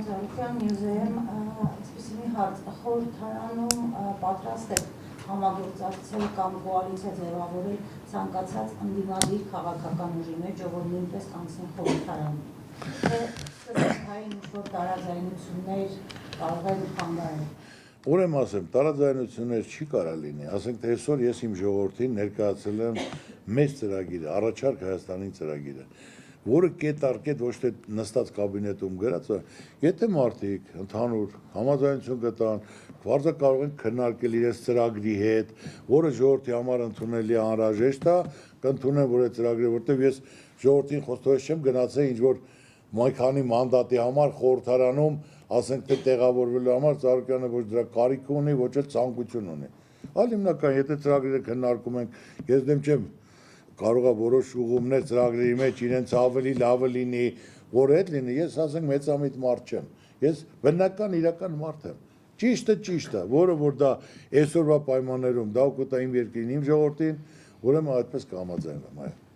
Զարուխյան, Մյուզեում այսպիսի մի հարց, խորհրդարանում պատրաստ եք համագործակցել կամ կոալիցիա ձևավորել ցանկացած ընդդիմադիր քաղաքական ուժի մեջ, որ նույնպես անցնի խորհրդարան։ Թե սկզբնային ինչ-որ տարաձայնություններ կարող են խանգարել։ Ուրեմն ասեմ, տարաձայնություններ չի կարող լինի, ասենք թե այսօր ես իմ ժողովրդին ներկայացրել եմ մեծ ծրագիրը, առաջարկ Հայաստանի ծրագիրը, որը կետ առ կետ ոչ թե նստած կաբինետում գրած է, եթե մարդիկ ընդհանուր համաձայնություն գտան, վարձը կարող են քննարկել իրենց ծրագրի հետ, որը ժողովրդի համար ընդունելի անհրաժեշտ է, կընդունեն որ այդ ծրագրը, որտեղ ես ժողովրդին խոստովանեմ չեմ գնացել ինչ որ մի քանի մանդատի համար խորհրդարանում, ասենք թե տեղավորվելու համար Զարուխյանը ոչ դրա կարիք ունի, ոչ էլ ցանկություն ունի։ Այլ հիմնական, եթե ծրագրերը քննարկում ենք, ես դեմ չեմ կարող է որոշ ուղումներ ծրագրերի մեջ իրենց ավելի լավը լինի, որ այդ լինի, ես ասենք մեծամիտ մարդ չեմ, ես բնական իրական մարդ եմ, ճիշտը, որը որ դա այսօրվա պայմաններում դա օգուտ է իմ երկրին, իմ ժողովրդին, ուրեմն այդպես կհամաձայնվեմ, այո։